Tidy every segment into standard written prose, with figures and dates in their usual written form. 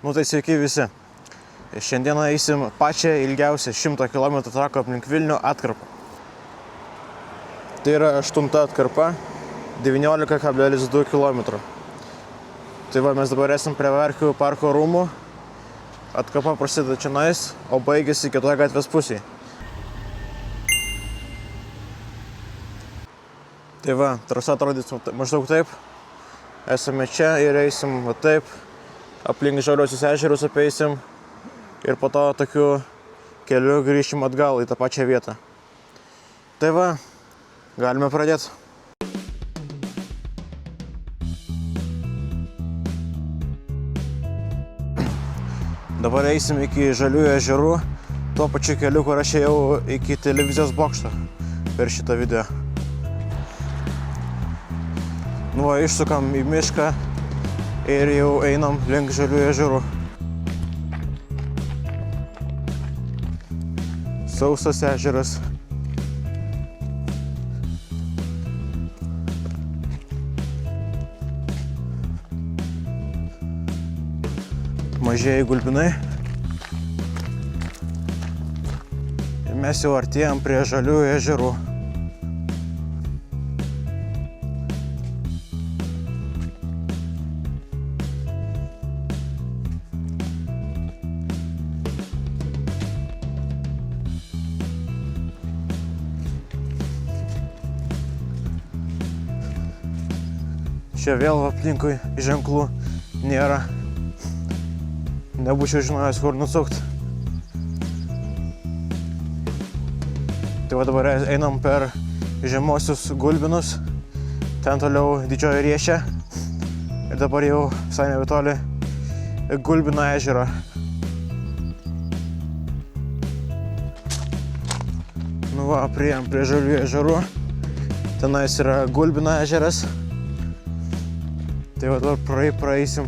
Nu tai sveiki visi. Šiandieną eisim pačią ilgiausią 100 km traką aplink Vilnių atkarpą. Tai yra 8 atkarpa, 19,2 km. Tai va, mes dabar esam prie Verkių parko rūmų. Atkarpa prasideda čionais, o baigėsi kitoje gatvės pusėje. Tai va, trasa atrodys maždaug taip. Esame čia ir eisim va taip. Aplink Žaliuosius ežerus apeisim ir po to tokiu keliu grįšim atgal į tą pačią vietą. Tai va, galime pradėti. Dabar eisim iki Žaliųjų ežerų, tuo pačiu keliu, kur aš ėjau iki televizijos bokšto per šitą video. Nu va, išsukam į mišką ir jau einam link Žaliųjų ežerų. Sausas ežeras. Mažieji gulbinai. Ir mes jau artėjam prie Žaliųjų ežerų. Čia vėl aplinkui ženklų nėra. Nebūčiau žinojęs, kur nusukt. Tai va dabar einam per žemosius gulbinus. Ten toliau Didžioji Riešė. Ir dabar jau visai nebetoli Gulbino ežero. Nu va, priėjom prie Žaliųjų ežerų. Tenais yra Gulbino ežeras. Tai va dabar praeisim.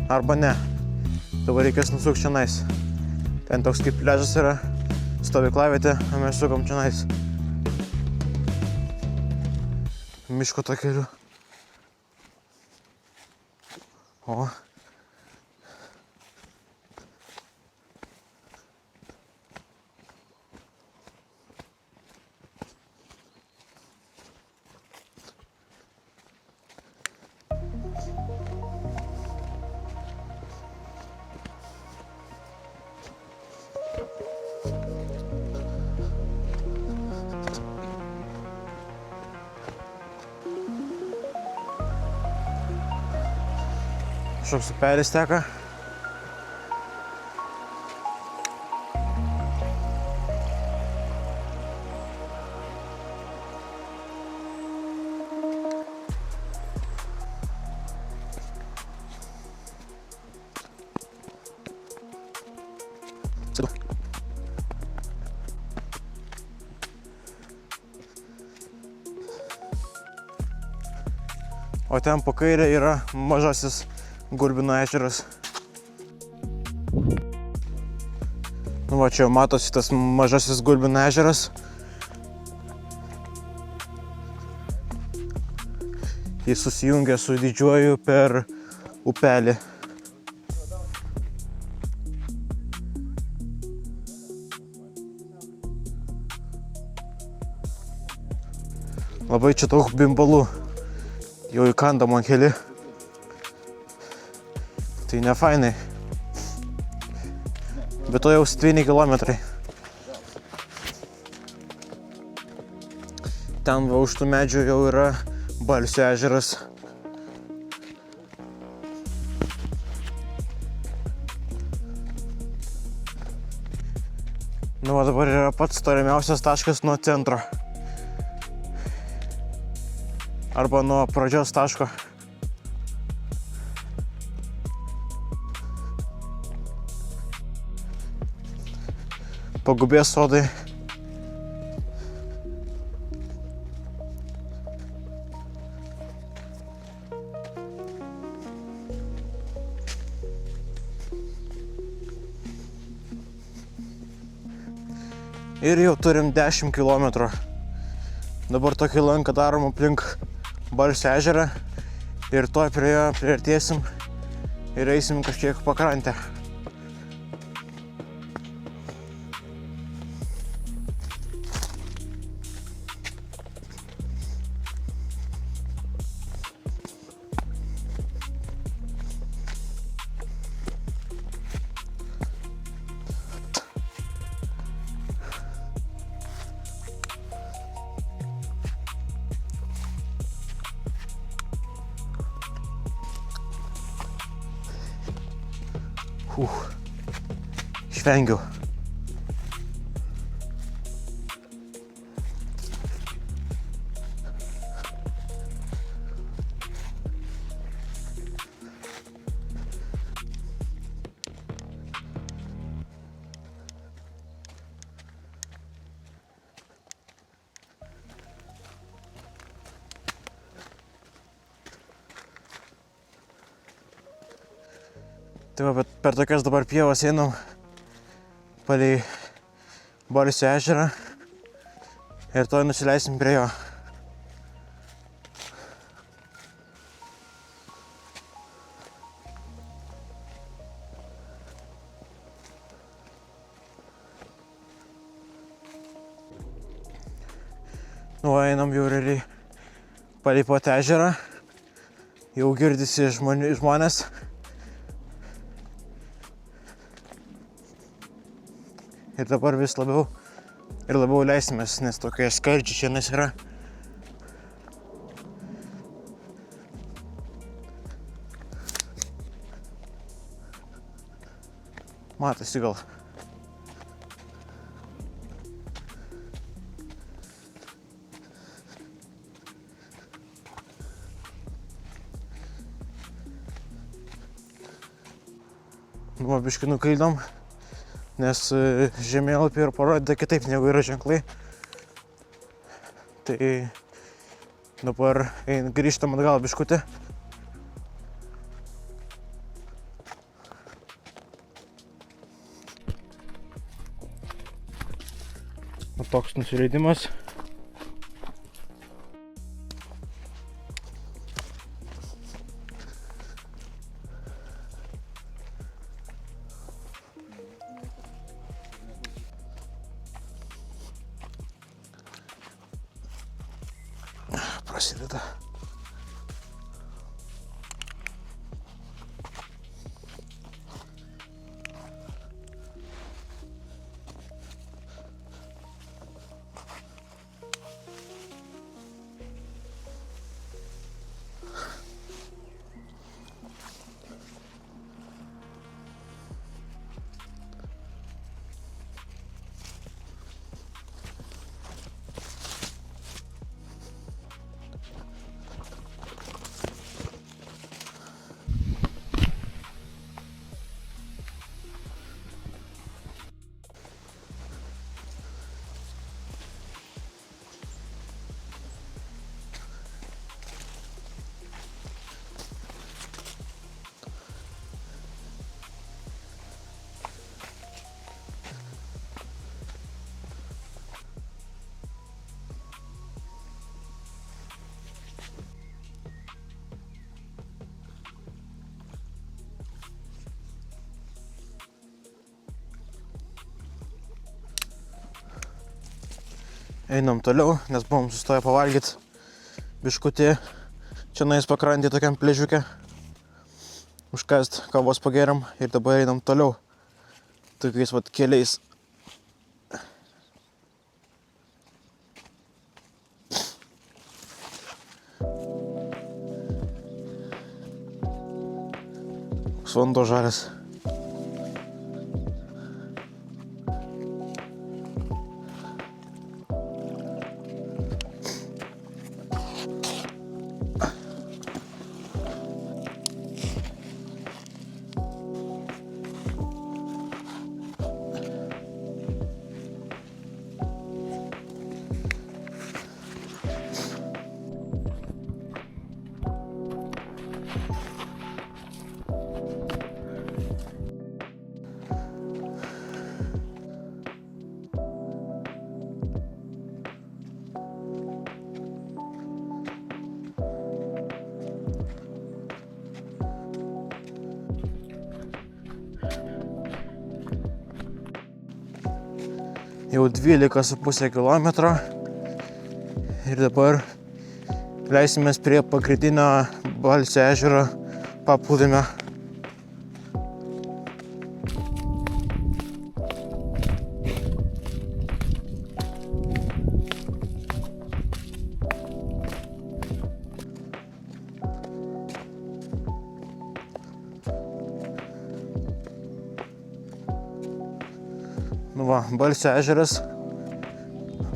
Arba ne. Dabar reikės nusukti čionais. Ten toks kaip pliažas yra, stovyklavietė, o mes sukam čionais. Miško takeliu. O. Kažkoks upelis teka. O ten po kairę yra mažasis Gulbino ežeras. Nu va, čia matosi tas mažasis Gulbino ežeras. Jis susijungia su Didžiuoju per upelį. Labai čia daug bimbalų. Jau įkanda man keli. Tai ne fainai. Bet to jau 7 kilometrai. Ten va už tų medžių jau yra Balsio ežeras. Nu va dabar yra pats tolimiausias taškas nuo centro. Arba nuo pradžios taško. Pagubės sodai. Ir jau turim 10 km. Dabar tokį lanką darom aplink Balsio ežerą ir tuoj prie jo priartėsim ir eisim kažkiek pakrantę. Išvengiau. Tai va, bet per tokias dabar pievas einam palei Balsio ežerą ir toj nusileisim prie jo. Nu, einam jau realiai palei pat ežerą, jau girdisi žmonės. Ir dabar vis labiau ir labiau leisimės, nes tokie skardžiai šiandien yra. Matosi gal. Nu, biškį nuklydom, nes žemėlapį ir parodė kitaip negu yra ženklai. Tai dabar grįžtam atgal biškutį. Toks nusileidimas. Prasideda. Einam toliau, nes buvom sustoję pavalgyti biškutį čia nais pakrantį tokiam pležiuke. Užkast kavos pagėriam ir dabar einam toliau tokiais vat keliais. Vanduo žalias. jau 12,5 km ir dabar leisimės prie pakritinio Balsio ežero paplūdimio. Nu va, Balsio ežeras,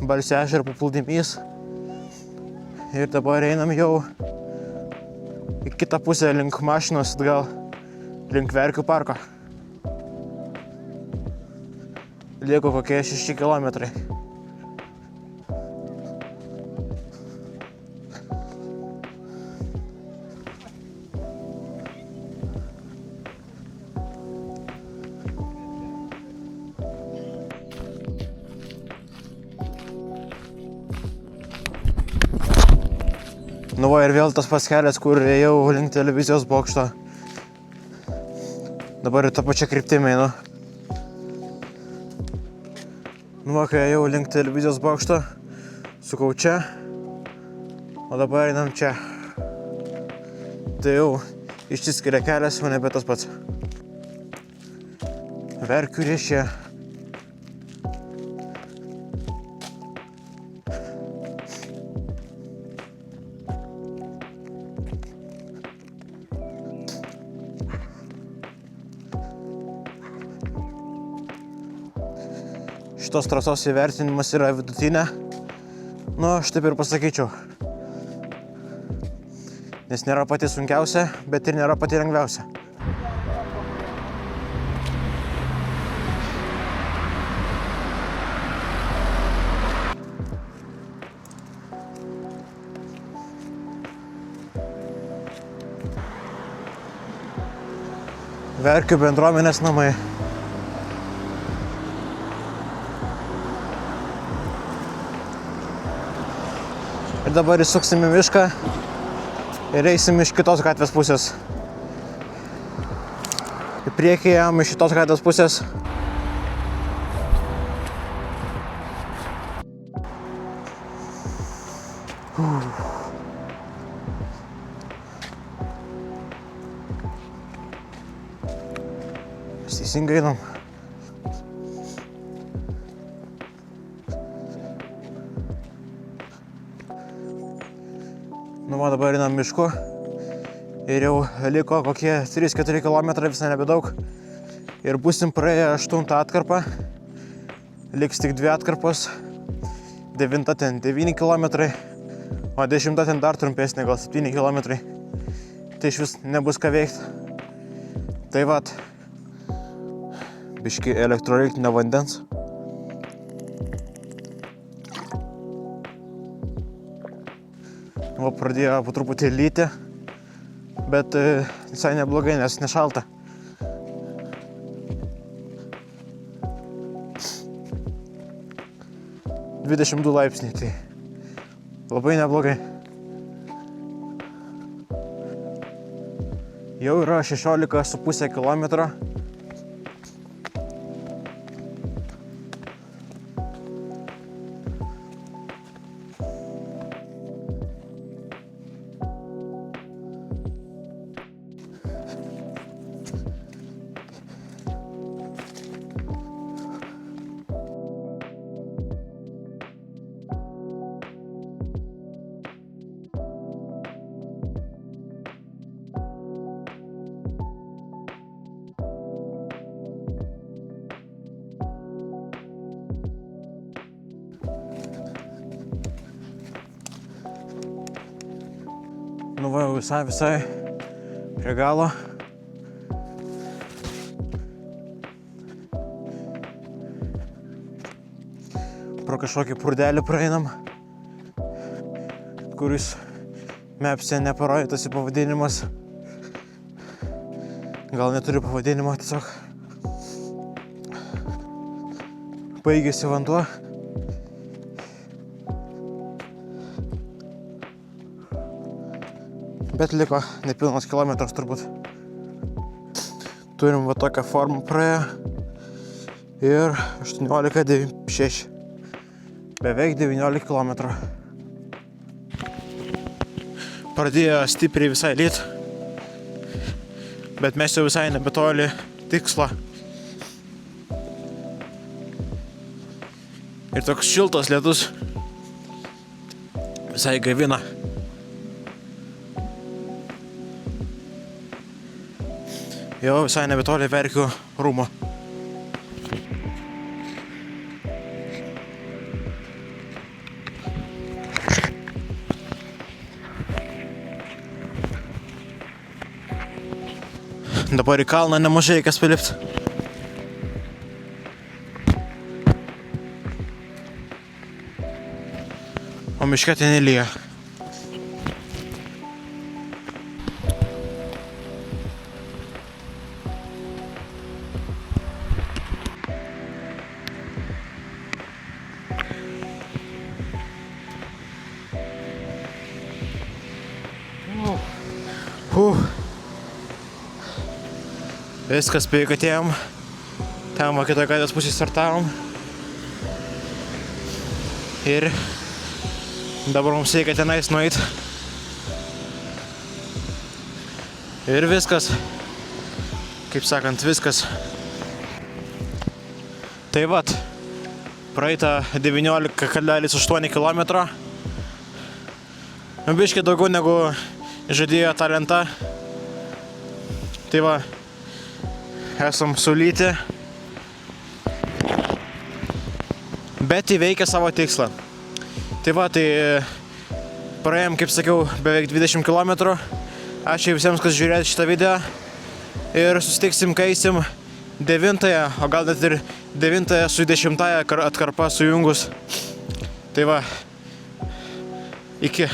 Balsio ežero paplūdimys ir dabar einam jau į kitą pusę link mašinos atgal, link Verkių parko. Liko kokie 6 kilometrai. Nu va, ir vėl tas pats kelias, kur ėjau link televizijos bokšto. Dabar ir tą pačią kryptimį einu. Nu va, kai ėjau link televizijos bokšto, sukau čia, o dabar einam čia. Tai jau išsiskiria kelias, o nebe tas pats. Verkių riešė. Šitos trasos įvertinimas yra vidutinė. Nu, aš taip ir pasakyčiau. Nes nėra pati sunkiausia, bet ir nėra pati lengviausia. Verkių bendruomenės namai. Ir dabar įsuksim į mišką ir eisim iš kitos gatvės pusės. Į priekį ėjom iš šitos gatvės pusės. Mes teisingai einam. Nu, va, dabar einam mišku ir jau liko kokie 3-4 km, visai nebedaug. Ir būsim praėję 8 atkarpą, liks tik 2 atkarpos, 9 ten 9 km, o 10 ten dar trumpesnė, gal 7 km. Tai iš vis nebus ką veikti. Tai vat, biški elektrolitinio vandens. Va, pradėjo po truputį lyti, bet visai neblogai, nes nešalta. - 22 laipsniai, tai labai neblogai. Jau yra 16,5 km. Nu va, jau visai prie galo. Pro kažkokį purdelį praeinam, kuris Maps'e neparodytas į pavadinimas. Gal neturi pavadinimo, tiesiog baigėsi vanduo. Bet liko nepilnas kilometras turbūt. Turim va tokią formą praėję ir 18,6. Beveik 19 km. Pradėjo stipriai visai lyt, bet mes jau visai nebetoli tikslo. Ir toks šiltas lietus visai gaivina. Jau visai nebetoli Verkių rūmo. Dabar į kalną nemažai reikės palipti. O miške ten nelyja. Viskas, spėjau, kad atėjom. Ten va kitoje gatvės pusėje startavom. Ir dabar mums reikia tenais nueit. Ir viskas. Kaip sakant, viskas. Tai vat, praeita 19,8 km. Biškį daugiau negu žadėjo ta lenta. Tai va, esam sulyti, bet įveikę savo tikslą. Tai va, tai praėjom, kaip sakiau, beveik 20 km. Ačiū visiems, kas žiūrėjo šitą video. Ir susitiksim, kai eisim 9-ąją, o gal net ir 9-ąją su 10-ąją atkarpa sujungus. Tai va, iki.